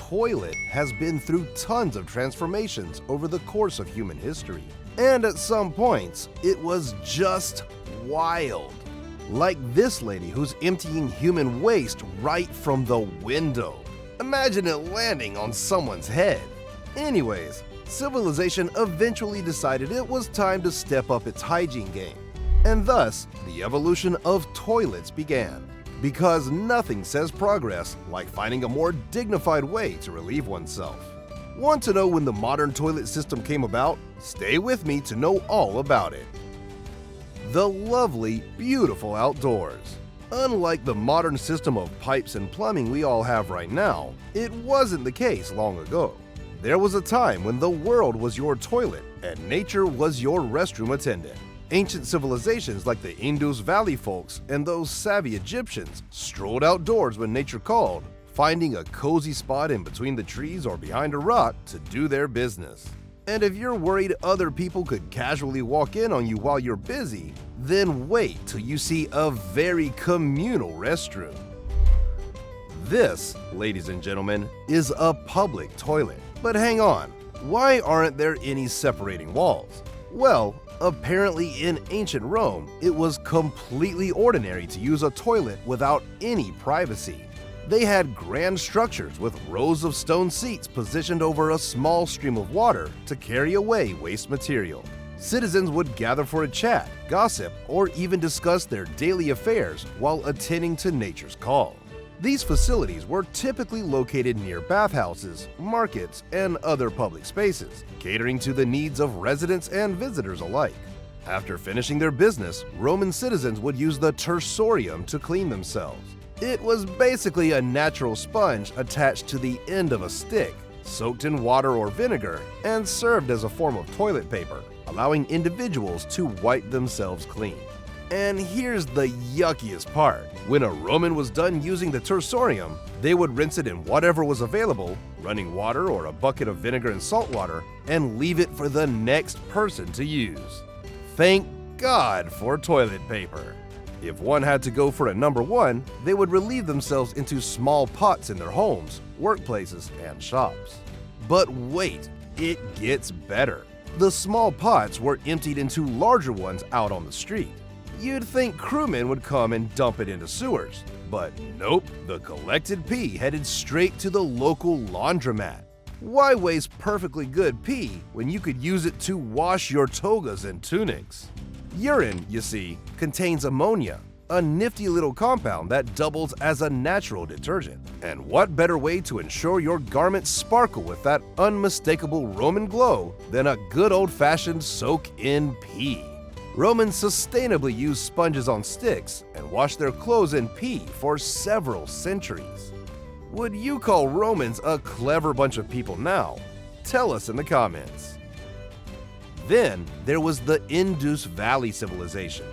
toilet has been through tons of transformations over the course of human history. And at some points, it was just wild. Like this lady who's emptying human waste right from the window. Imagine it landing on someone's head. Anyways, civilization eventually decided it was time to step up its hygiene game. And thus, the evolution of toilets began. Because nothing says progress like finding a more dignified way to relieve oneself. Want to know when the modern toilet system came about? Stay with me to know all about it. The lovely, beautiful outdoors. Unlike the modern system of pipes and plumbing we all have right now, it wasn't the case long ago. There was a time when the world was your toilet and nature was your restroom attendant. Ancient civilizations like the Indus Valley folks and those savvy Egyptians strolled outdoors when nature called, finding a cozy spot in between the trees or behind a rock to do their business. And if you're worried other people could casually walk in on you while you're busy, then wait till you see a very communal restroom. This, ladies and gentlemen, is a public toilet. But hang on, why aren't there any separating walls? Well, apparently in ancient Rome, it was completely ordinary to use a toilet without any privacy. They had grand structures with rows of stone seats positioned over a small stream of water to carry away waste material. Citizens would gather for a chat, gossip, or even discuss their daily affairs while attending to nature's call. These facilities were typically located near bathhouses, markets, and other public spaces, catering to the needs of residents and visitors alike. After finishing their business, Roman citizens would use the tersorium to clean themselves. It was basically a natural sponge attached to the end of a stick, soaked in water or vinegar, and served as a form of toilet paper, allowing individuals to wipe themselves clean. And here's the yuckiest part. When a Roman was done using the tersorium, they would rinse it in whatever was available, running water or a bucket of vinegar and salt water, and leave it for the next person to use. Thank God for toilet paper. If one had to go for a number one, they would relieve themselves into small pots in their homes, workplaces, and shops. But wait, it gets better. The small pots were emptied into larger ones out on the street. You'd think crewmen would come and dump it into sewers, but nope, the collected pee headed straight to the local laundromat. Why waste perfectly good pee when you could use it to wash your togas and tunics? Urine, you see, contains ammonia, a nifty little compound that doubles as a natural detergent. And what better way to ensure your garments sparkle with that unmistakable Roman glow than a good old-fashioned soak in pee? Romans sustainably used sponges on sticks and washed their clothes in pee for several centuries. Would you call Romans a clever bunch of people now? Tell us in the comments. Then there was the Indus Valley civilization.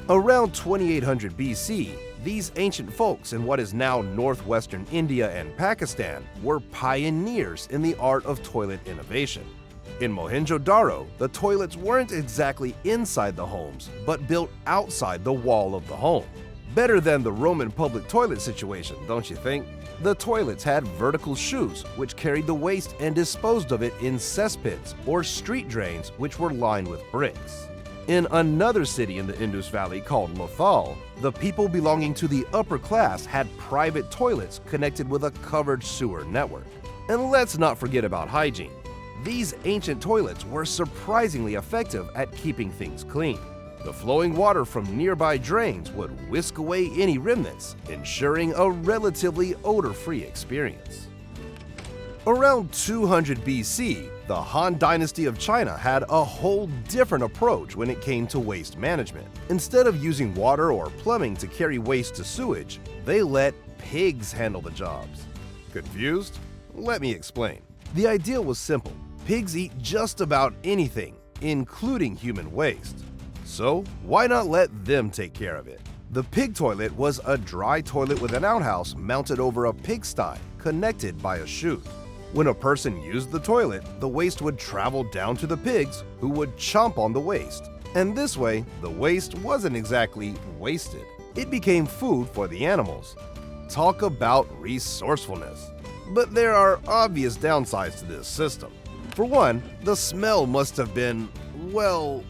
Around 2800 BC, these ancient folks in what is now northwestern India and Pakistan were pioneers in the art of toilet innovation. In Mohenjo-Daro, the toilets weren't exactly inside the homes, but built outside the wall of the home. Better than the Roman public toilet situation, don't you think? The toilets had vertical chutes, which carried the waste and disposed of it in cesspits or street drains, which were lined with bricks. In another city in the Indus Valley called Lothal, the people belonging to the upper class had private toilets connected with a covered sewer network. And let's not forget about hygiene. These ancient toilets were surprisingly effective at keeping things clean. The flowing water from nearby drains would whisk away any remnants, ensuring a relatively odor-free experience. Around 200 BC, the Han Dynasty of China had a whole different approach when it came to waste management. Instead of using water or plumbing to carry waste to sewage, they let pigs handle the jobs. Confused? Let me explain. The idea was simple. Pigs eat just about anything, including human waste. So, why not let them take care of it? The pig toilet was a dry toilet with an outhouse mounted over a pigsty, connected by a chute. When a person used the toilet, the waste would travel down to the pigs, who would chomp on the waste. And this way, the waste wasn't exactly wasted. It became food for the animals. Talk about resourcefulness. But there are obvious downsides to this system. For one, the smell must have been, well,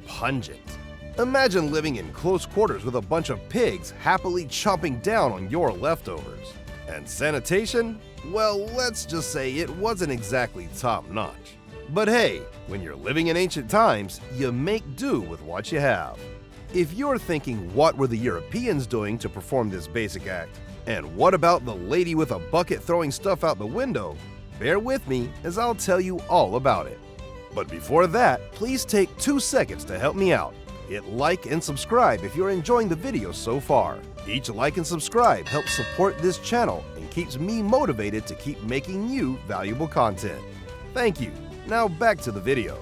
pungent. Imagine living in close quarters with a bunch of pigs happily chomping down on your leftovers. And sanitation? Well, let's just say it wasn't exactly top-notch. But hey, when you're living in ancient times, you make do with what you have. If you're thinking what were the Europeans doing to perform this basic act, and what about the lady with a bucket throwing stuff out the window, bear with me as I'll tell you all about it. But before that, please take 2 seconds to help me out. Hit like and subscribe if you're enjoying the video so far. Each like and subscribe helps support this channel and keeps me motivated to keep making you valuable content. Thank you. Now back to the video.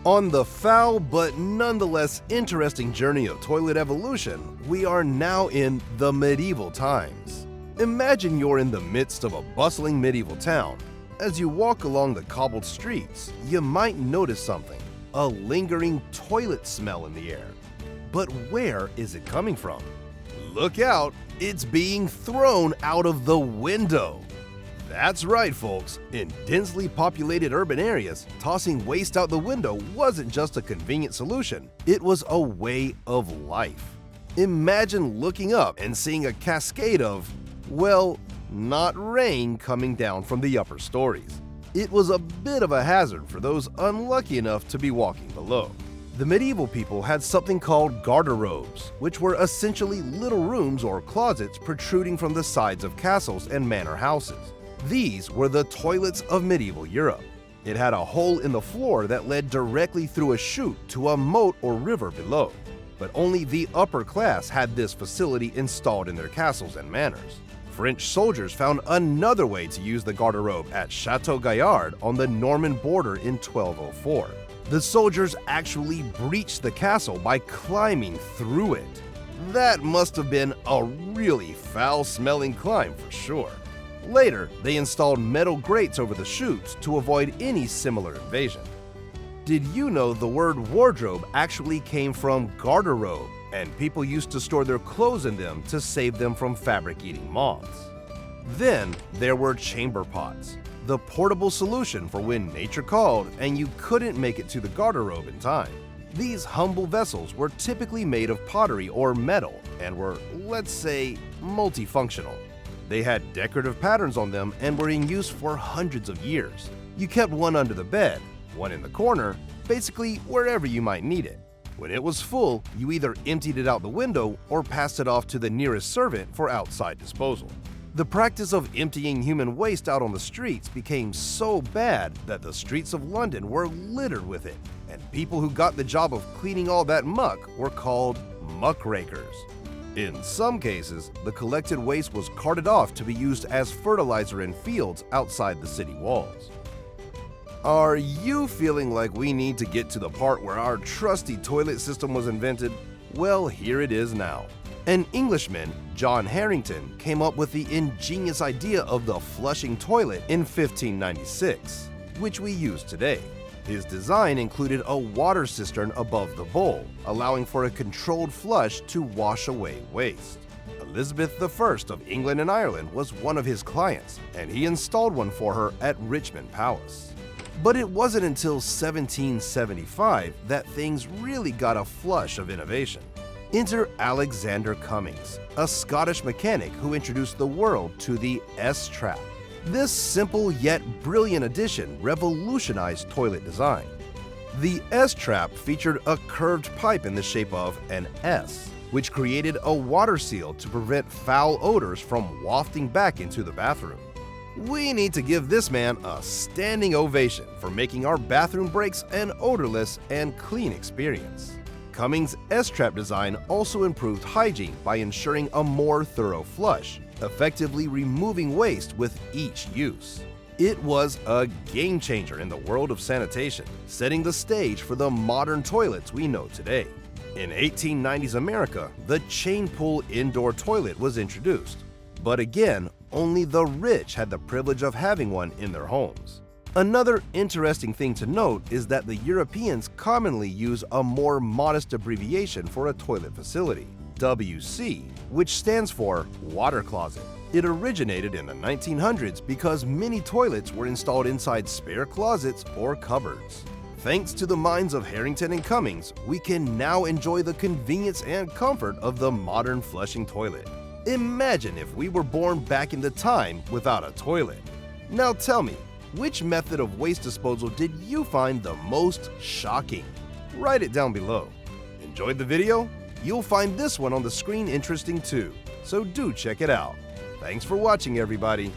On the foul but nonetheless interesting journey of toilet evolution, we are now in the medieval times. Imagine you're in the midst of a bustling medieval town. As you walk along the cobbled streets, you might notice something, a lingering toilet smell in the air. But where is it coming from? Look out, it's being thrown out of the window. That's right, folks. In densely populated urban areas, tossing waste out the window wasn't just a convenient solution, it was a way of life. Imagine looking up and seeing a cascade of, well, not rain coming down from the upper stories. It was a bit of a hazard for those unlucky enough to be walking below. The medieval people had something called garderobes, which were essentially little rooms or closets protruding from the sides of castles and manor houses. These were the toilets of medieval Europe. It had a hole in the floor that led directly through a chute to a moat or river below. But only the upper class had this facility installed in their castles and manors. French soldiers found another way to use the garderobe at Chateau Gaillard on the Norman border in 1204. The soldiers actually breached the castle by climbing through it. That must have been a really foul-smelling climb for sure. Later, they installed metal grates over the chutes to avoid any similar invasion. Did you know the word wardrobe actually came from garderobe, and people used to store their clothes in them to save them from fabric-eating moths? Then there were chamber pots, the portable solution for when nature called and you couldn't make it to the garderobe in time. These humble vessels were typically made of pottery or metal and were, let's say, multifunctional. They had decorative patterns on them and were in use for hundreds of years. You kept one under the bed, one in the corner, basically wherever you might need it. When it was full, you either emptied it out the window or passed it off to the nearest servant for outside disposal. The practice of emptying human waste out on the streets became so bad that the streets of London were littered with it, and people who got the job of cleaning all that muck were called muckrakers. In some cases, the collected waste was carted off to be used as fertilizer in fields outside the city walls. Are you feeling like we need to get to the part where our trusty toilet system was invented? Well, here it is now. An Englishman, John Harrington, came up with the ingenious idea of the flushing toilet in 1596, which we use today. His design included a water cistern above the bowl, allowing for a controlled flush to wash away waste. Elizabeth I of England and Ireland was one of his clients, and he installed one for her at Richmond Palace. But it wasn't until 1775 that things really got a flush of innovation. Enter Alexander Cummings, a Scottish mechanic who introduced the world to the S-trap. This simple yet brilliant addition revolutionized toilet design. The S-trap featured a curved pipe in the shape of an S, which created a water seal to prevent foul odors from wafting back into the bathroom. We need to give this man a standing ovation for making our bathroom breaks an odorless and clean experience. Cummings' S-trap design also improved hygiene by ensuring a more thorough flush, effectively removing waste with each use. It was a game changer in the world of sanitation, setting the stage for the modern toilets we know today. In 1890s America, the chain pull indoor toilet was introduced. But again, only the rich had the privilege of having one in their homes. Another interesting thing to note is that the Europeans commonly use a more modest abbreviation for a toilet facility, WC, which stands for water closet. It originated in the 1900s because many toilets were installed inside spare closets or cupboards. Thanks to the minds of Harrington and Cummings, we can now enjoy the convenience and comfort of the modern flushing toilet. Imagine if we were born back in the time without a toilet. Now tell me, which method of waste disposal did you find the most shocking? Write it down below. Enjoyed the video? You'll find this one on the screen interesting too, so do check it out. Thanks for watching, everybody.